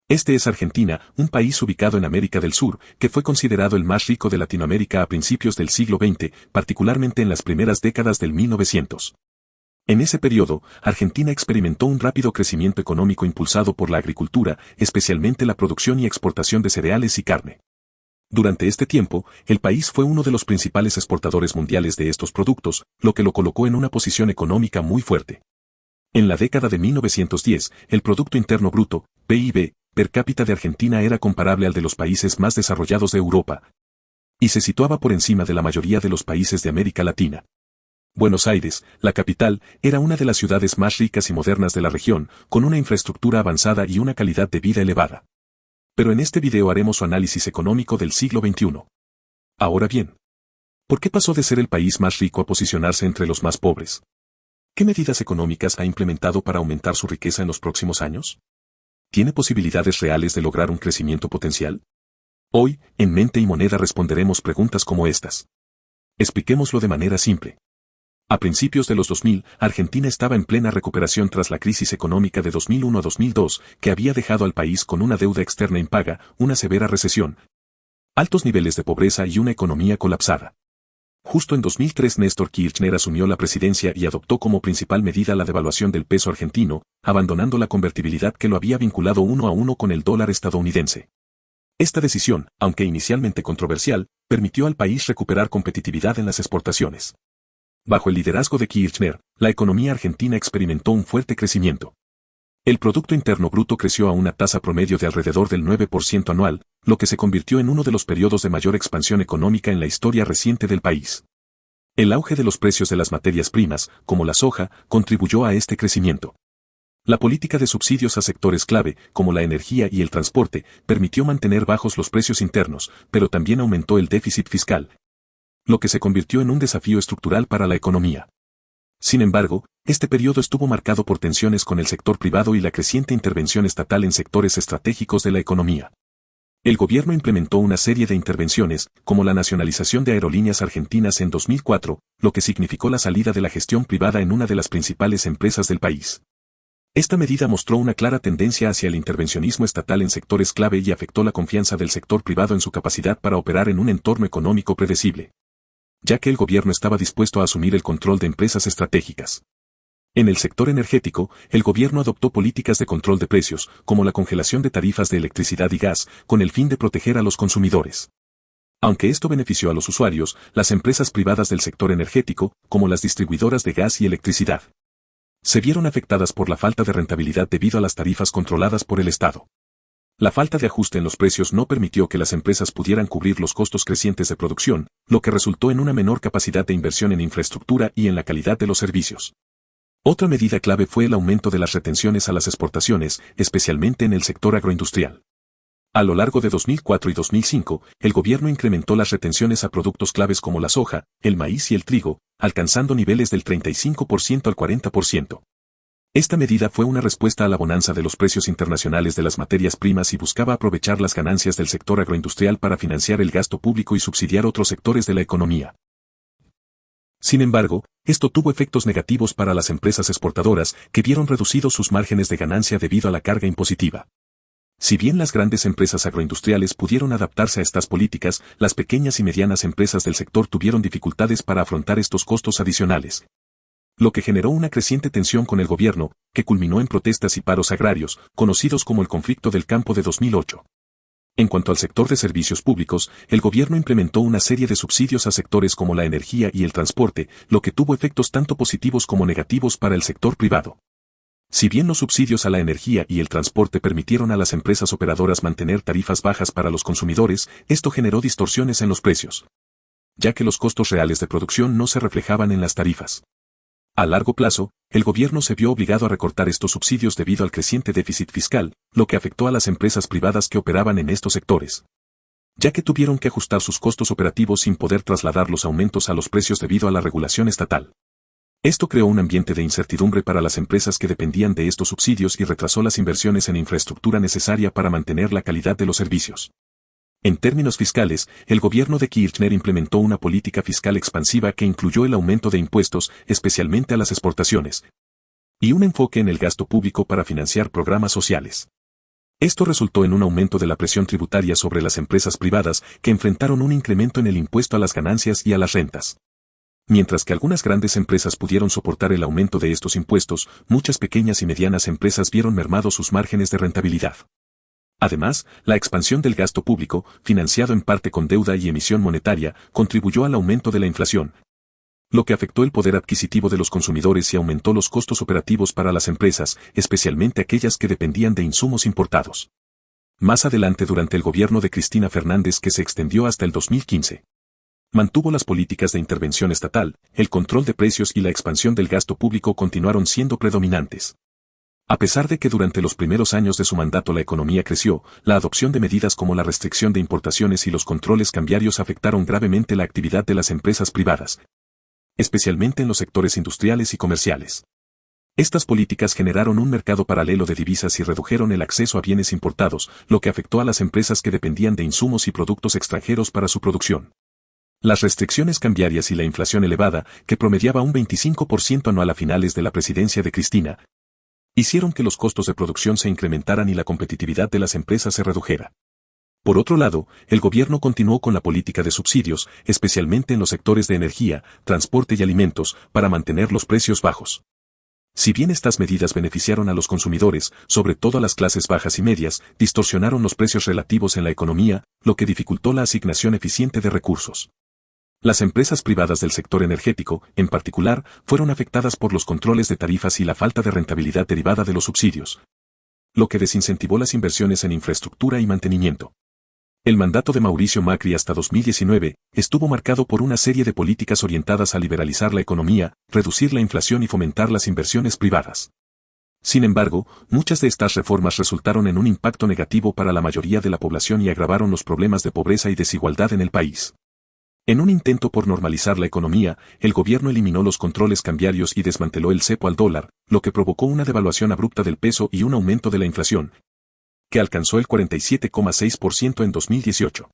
Este es Argentina, un país ubicado en América del Sur, que fue considerado el más rico de Latinoamérica a principios del siglo XX, particularmente en las primeras décadas del 1900. En ese periodo, Argentina experimentó un rápido crecimiento económico impulsado por la agricultura, especialmente la producción y exportación de cereales y carne. Durante este tiempo, el país fue uno de los principales exportadores mundiales de estos productos, lo que lo colocó en una posición económica muy fuerte. En la década de 1910, el Producto Interno Bruto, PIB, per cápita de Argentina era comparable al de los países más desarrollados de Europa, y se situaba por encima de la mayoría de los países de América Latina. Buenos Aires, la capital, era una de las ciudades más ricas y modernas de la región, con una infraestructura avanzada y una calidad de vida elevada. Pero en este video haremos su análisis económico del siglo XXI. Ahora bien, ¿por qué pasó de ser el país más rico a posicionarse entre los más pobres? ¿Qué medidas económicas ha implementado para aumentar su riqueza en los próximos años? ¿Tiene posibilidades reales de lograr un crecimiento potencial? Hoy, en Mente y Moneda responderemos preguntas como estas. Expliquémoslo de manera simple. A principios de los 2000, Argentina estaba en plena recuperación tras la crisis económica de 2001 a 2002, que había dejado al país con una deuda externa impaga, una severa recesión, altos niveles de pobreza y una economía colapsada. Justo en 2003 Néstor Kirchner asumió la presidencia y adoptó como principal medida la devaluación del peso argentino, abandonando la convertibilidad que lo había vinculado 1-1 con el dólar estadounidense. Esta decisión, aunque inicialmente controversial, permitió al país recuperar competitividad en las exportaciones. Bajo el liderazgo de Kirchner, la economía argentina experimentó un fuerte crecimiento. El Producto Interno Bruto creció a una tasa promedio de alrededor del 9% anual, lo que se convirtió en uno de los periodos de mayor expansión económica en la historia reciente del país. El auge de los precios de las materias primas, como la soja, contribuyó a este crecimiento. La política de subsidios a sectores clave, como la energía y el transporte, permitió mantener bajos los precios internos, pero también aumentó el déficit fiscal, lo que se convirtió en un desafío estructural para la economía. Sin embargo, este periodo estuvo marcado por tensiones con el sector privado y la creciente intervención estatal en sectores estratégicos de la economía. El gobierno implementó una serie de intervenciones, como la nacionalización de Aerolíneas Argentinas en 2004, lo que significó la salida de la gestión privada en una de las principales empresas del país. Esta medida mostró una clara tendencia hacia el intervencionismo estatal en sectores clave y afectó la confianza del sector privado en su capacidad para operar en un entorno económico predecible, ya que el gobierno estaba dispuesto a asumir el control de empresas estratégicas. En el sector energético, el gobierno adoptó políticas de control de precios, como la congelación de tarifas de electricidad y gas, con el fin de proteger a los consumidores. Aunque esto benefició a los usuarios, las empresas privadas del sector energético, como las distribuidoras de gas y electricidad, se vieron afectadas por la falta de rentabilidad debido a las tarifas controladas por el Estado. La falta de ajuste en los precios no permitió que las empresas pudieran cubrir los costos crecientes de producción, lo que resultó en una menor capacidad de inversión en infraestructura y en la calidad de los servicios. Otra medida clave fue el aumento de las retenciones a las exportaciones, especialmente en el sector agroindustrial. A lo largo de 2004 y 2005, el gobierno incrementó las retenciones a productos claves como la soja, el maíz y el trigo, alcanzando niveles del 35% al 40%. Esta medida fue una respuesta a la bonanza de los precios internacionales de las materias primas y buscaba aprovechar las ganancias del sector agroindustrial para financiar el gasto público y subsidiar otros sectores de la economía. Sin embargo, esto tuvo efectos negativos para las empresas exportadoras, que vieron reducidos sus márgenes de ganancia debido a la carga impositiva. Si bien las grandes empresas agroindustriales pudieron adaptarse a estas políticas, las pequeñas y medianas empresas del sector tuvieron dificultades para afrontar estos costos adicionales, lo que generó una creciente tensión con el gobierno, que culminó en protestas y paros agrarios, conocidos como el conflicto del campo de 2008. En cuanto al sector de servicios públicos, el gobierno implementó una serie de subsidios a sectores como la energía y el transporte, lo que tuvo efectos tanto positivos como negativos para el sector privado. Si bien los subsidios a la energía y el transporte permitieron a las empresas operadoras mantener tarifas bajas para los consumidores, esto generó distorsiones en los precios, ya que los costos reales de producción no se reflejaban en las tarifas. A largo plazo, el gobierno se vio obligado a recortar estos subsidios debido al creciente déficit fiscal, lo que afectó a las empresas privadas que operaban en estos sectores, ya que tuvieron que ajustar sus costos operativos sin poder trasladar los aumentos a los precios debido a la regulación estatal. Esto creó un ambiente de incertidumbre para las empresas que dependían de estos subsidios y retrasó las inversiones en infraestructura necesaria para mantener la calidad de los servicios. En términos fiscales, el gobierno de Kirchner implementó una política fiscal expansiva que incluyó el aumento de impuestos, especialmente a las exportaciones, y un enfoque en el gasto público para financiar programas sociales. Esto resultó en un aumento de la presión tributaria sobre las empresas privadas que enfrentaron un incremento en el impuesto a las ganancias y a las rentas. Mientras que algunas grandes empresas pudieron soportar el aumento de estos impuestos, muchas pequeñas y medianas empresas vieron mermados sus márgenes de rentabilidad. Además, la expansión del gasto público, financiado en parte con deuda y emisión monetaria, contribuyó al aumento de la inflación, lo que afectó el poder adquisitivo de los consumidores y aumentó los costos operativos para las empresas, especialmente aquellas que dependían de insumos importados. Más adelante, durante el gobierno de Cristina Fernández, que se extendió hasta el 2015, mantuvo las políticas de intervención estatal, el control de precios y la expansión del gasto público continuaron siendo predominantes. A pesar de que durante los primeros años de su mandato la economía creció, la adopción de medidas como la restricción de importaciones y los controles cambiarios afectaron gravemente la actividad de las empresas privadas, especialmente en los sectores industriales y comerciales. Estas políticas generaron un mercado paralelo de divisas y redujeron el acceso a bienes importados, lo que afectó a las empresas que dependían de insumos y productos extranjeros para su producción. Las restricciones cambiarias y la inflación elevada, que promediaba un 25% anual a finales de la presidencia de Cristina, hicieron que los costos de producción se incrementaran y la competitividad de las empresas se redujera. Por otro lado, el gobierno continuó con la política de subsidios, especialmente en los sectores de energía, transporte y alimentos, para mantener los precios bajos. Si bien estas medidas beneficiaron a los consumidores, sobre todo a las clases bajas y medias, distorsionaron los precios relativos en la economía, lo que dificultó la asignación eficiente de recursos. Las empresas privadas del sector energético, en particular, fueron afectadas por los controles de tarifas y la falta de rentabilidad derivada de los subsidios, lo que desincentivó las inversiones en infraestructura y mantenimiento. El mandato de Mauricio Macri hasta 2019 estuvo marcado por una serie de políticas orientadas a liberalizar la economía, reducir la inflación y fomentar las inversiones privadas. Sin embargo, muchas de estas reformas resultaron en un impacto negativo para la mayoría de la población y agravaron los problemas de pobreza y desigualdad en el país. En un intento por normalizar la economía, el gobierno eliminó los controles cambiarios y desmanteló el cepo al dólar, lo que provocó una devaluación abrupta del peso y un aumento de la inflación, que alcanzó el 47,6% en 2018.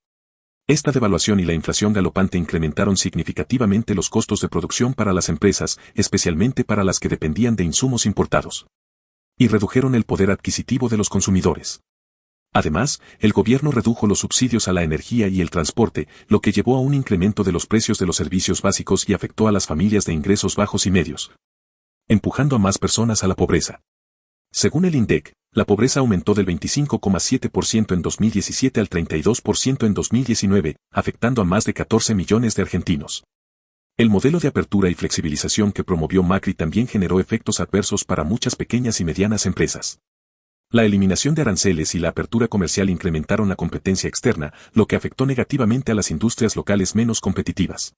Esta devaluación y la inflación galopante incrementaron significativamente los costos de producción para las empresas, especialmente para las que dependían de insumos importados, y redujeron el poder adquisitivo de los consumidores. Además, el gobierno redujo los subsidios a la energía y el transporte, lo que llevó a un incremento de los precios de los servicios básicos y afectó a las familias de ingresos bajos y medios, empujando a más personas a la pobreza. Según el INDEC, la pobreza aumentó del 25,7% en 2017 al 32% en 2019, afectando a más de 14 millones de argentinos. El modelo de apertura y flexibilización que promovió Macri también generó efectos adversos para muchas pequeñas y medianas empresas. La eliminación de aranceles y la apertura comercial incrementaron la competencia externa, lo que afectó negativamente a las industrias locales menos competitivas.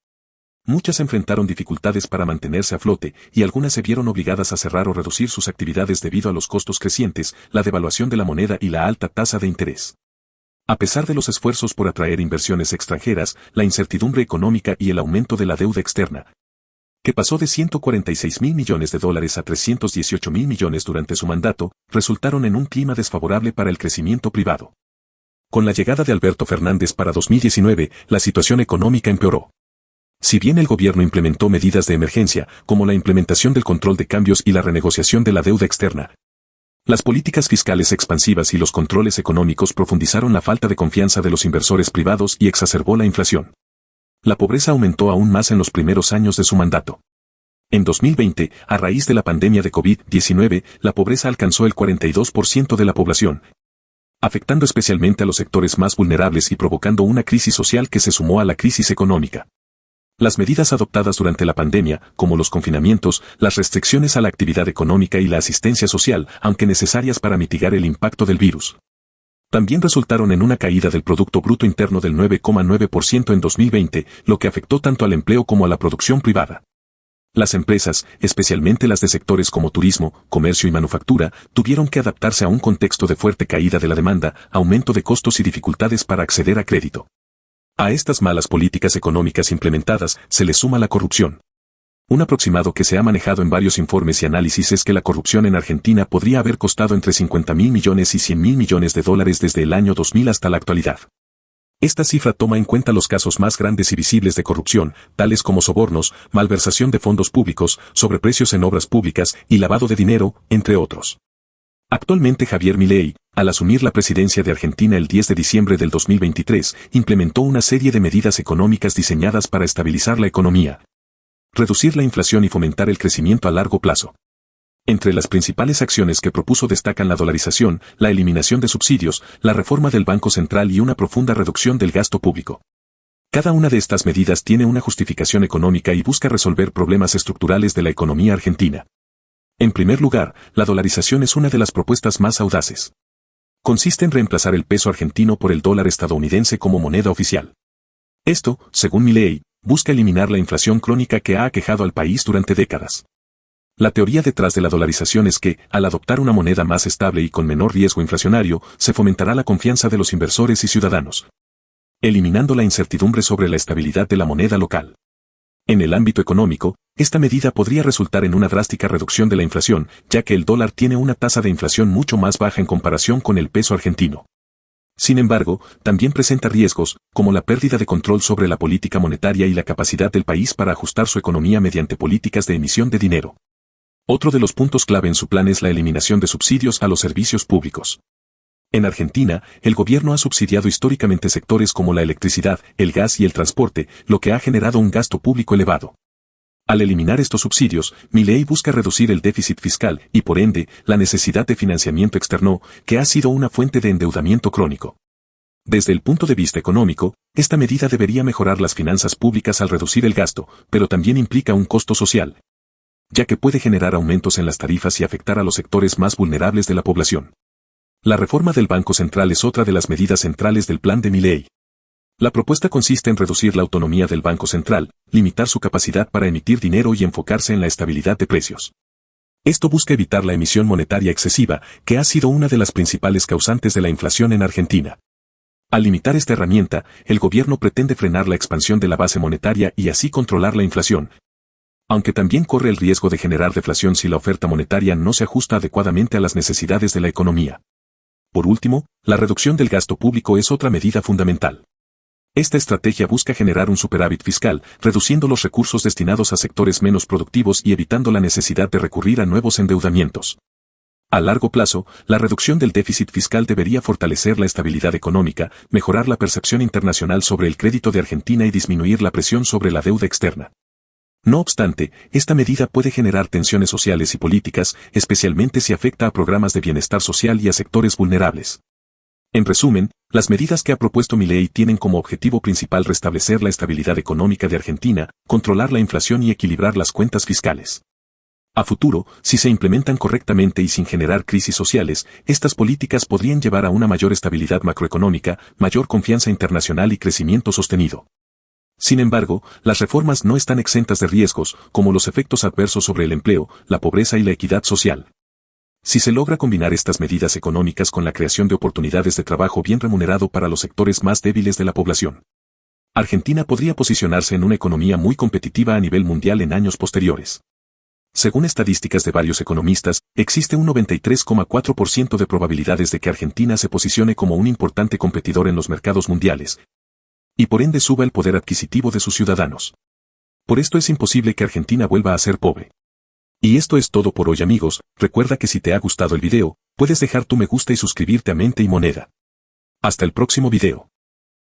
Muchas enfrentaron dificultades para mantenerse a flote y algunas se vieron obligadas a cerrar o reducir sus actividades debido a los costos crecientes, la devaluación de la moneda y la alta tasa de interés. A pesar de los esfuerzos por atraer inversiones extranjeras, la incertidumbre económica y el aumento de la deuda externa, que pasó de 146.000 millones de dólares a 318.000 millones durante su mandato, resultaron en un clima desfavorable para el crecimiento privado. Con la llegada de Alberto Fernández para 2019, la situación económica empeoró. Si bien el gobierno implementó medidas de emergencia, como la implementación del control de cambios y la renegociación de la deuda externa, las políticas fiscales expansivas y los controles económicos profundizaron la falta de confianza de los inversores privados y exacerbó la inflación. La pobreza aumentó aún más en los primeros años de su mandato. En 2020, a raíz de la pandemia de COVID-19, la pobreza alcanzó el 42% de la población, afectando especialmente a los sectores más vulnerables y provocando una crisis social que se sumó a la crisis económica. Las medidas adoptadas durante la pandemia, como los confinamientos, las restricciones a la actividad económica y la asistencia social, aunque necesarias para mitigar el impacto del virus, también resultaron en una caída del Producto Bruto Interno del 9,9% en 2020, lo que afectó tanto al empleo como a la producción privada. Las empresas, especialmente las de sectores como turismo, comercio y manufactura, tuvieron que adaptarse a un contexto de fuerte caída de la demanda, aumento de costos y dificultades para acceder a crédito. A estas malas políticas económicas implementadas se le suma la corrupción. Un aproximado que se ha manejado en varios informes y análisis es que la corrupción en Argentina podría haber costado entre 50.000 millones y 100.000 millones de dólares desde el año 2000 hasta la actualidad. Esta cifra toma en cuenta los casos más grandes y visibles de corrupción, tales como sobornos, malversación de fondos públicos, sobreprecios en obras públicas y lavado de dinero, entre otros. Actualmente Javier Milei, al asumir la presidencia de Argentina el 10 de diciembre del 2023, implementó una serie de medidas económicas diseñadas para estabilizar la economía, reducir la inflación y fomentar el crecimiento a largo plazo. Entre las principales acciones que propuso destacan la dolarización, la eliminación de subsidios, la reforma del Banco Central y una profunda reducción del gasto público. Cada una de estas medidas tiene una justificación económica y busca resolver problemas estructurales de la economía argentina. En primer lugar, la dolarización es una de las propuestas más audaces. Consiste en reemplazar el peso argentino por el dólar estadounidense como moneda oficial. Esto, según Milei, busca eliminar la inflación crónica que ha aquejado al país durante décadas. La teoría detrás de la dolarización es que, al adoptar una moneda más estable y con menor riesgo inflacionario, se fomentará la confianza de los inversores y ciudadanos, eliminando la incertidumbre sobre la estabilidad de la moneda local. En el ámbito económico, esta medida podría resultar en una drástica reducción de la inflación, ya que el dólar tiene una tasa de inflación mucho más baja en comparación con el peso argentino. Sin embargo, también presenta riesgos, como la pérdida de control sobre la política monetaria y la capacidad del país para ajustar su economía mediante políticas de emisión de dinero. Otro de los puntos clave en su plan es la eliminación de subsidios a los servicios públicos. En Argentina, el gobierno ha subsidiado históricamente sectores como la electricidad, el gas y el transporte, lo que ha generado un gasto público elevado. Al eliminar estos subsidios, Milei busca reducir el déficit fiscal y, por ende, la necesidad de financiamiento externo, que ha sido una fuente de endeudamiento crónico. Desde el punto de vista económico, esta medida debería mejorar las finanzas públicas al reducir el gasto, pero también implica un costo social, ya que puede generar aumentos en las tarifas y afectar a los sectores más vulnerables de la población. La reforma del Banco Central es otra de las medidas centrales del plan de Milei. La propuesta consiste en reducir la autonomía del Banco Central, limitar su capacidad para emitir dinero y enfocarse en la estabilidad de precios. Esto busca evitar la emisión monetaria excesiva, que ha sido una de las principales causantes de la inflación en Argentina. Al limitar esta herramienta, el gobierno pretende frenar la expansión de la base monetaria y así controlar la inflación, aunque también corre el riesgo de generar deflación si la oferta monetaria no se ajusta adecuadamente a las necesidades de la economía. Por último, la reducción del gasto público es otra medida fundamental. Esta estrategia busca generar un superávit fiscal, reduciendo los recursos destinados a sectores menos productivos y evitando la necesidad de recurrir a nuevos endeudamientos. A largo plazo, la reducción del déficit fiscal debería fortalecer la estabilidad económica, mejorar la percepción internacional sobre el crédito de Argentina y disminuir la presión sobre la deuda externa. No obstante, esta medida puede generar tensiones sociales y políticas, especialmente si afecta a programas de bienestar social y a sectores vulnerables. En resumen, las medidas que ha propuesto Milei tienen como objetivo principal restablecer la estabilidad económica de Argentina, controlar la inflación y equilibrar las cuentas fiscales. A futuro, si se implementan correctamente y sin generar crisis sociales, estas políticas podrían llevar a una mayor estabilidad macroeconómica, mayor confianza internacional y crecimiento sostenido. Sin embargo, las reformas no están exentas de riesgos, como los efectos adversos sobre el empleo, la pobreza y la equidad social. Si se logra combinar estas medidas económicas con la creación de oportunidades de trabajo bien remunerado para los sectores más débiles de la población, Argentina podría posicionarse en una economía muy competitiva a nivel mundial en años posteriores. Según estadísticas de varios economistas, existe un 93,4% de probabilidades de que Argentina se posicione como un importante competidor en los mercados mundiales, y por ende suba el poder adquisitivo de sus ciudadanos. Por esto es imposible que Argentina vuelva a ser pobre. Y esto es todo por hoy, amigos. Recuerda que si te ha gustado el video, puedes dejar tu me gusta y suscribirte a Mente y Moneda. Hasta el próximo video.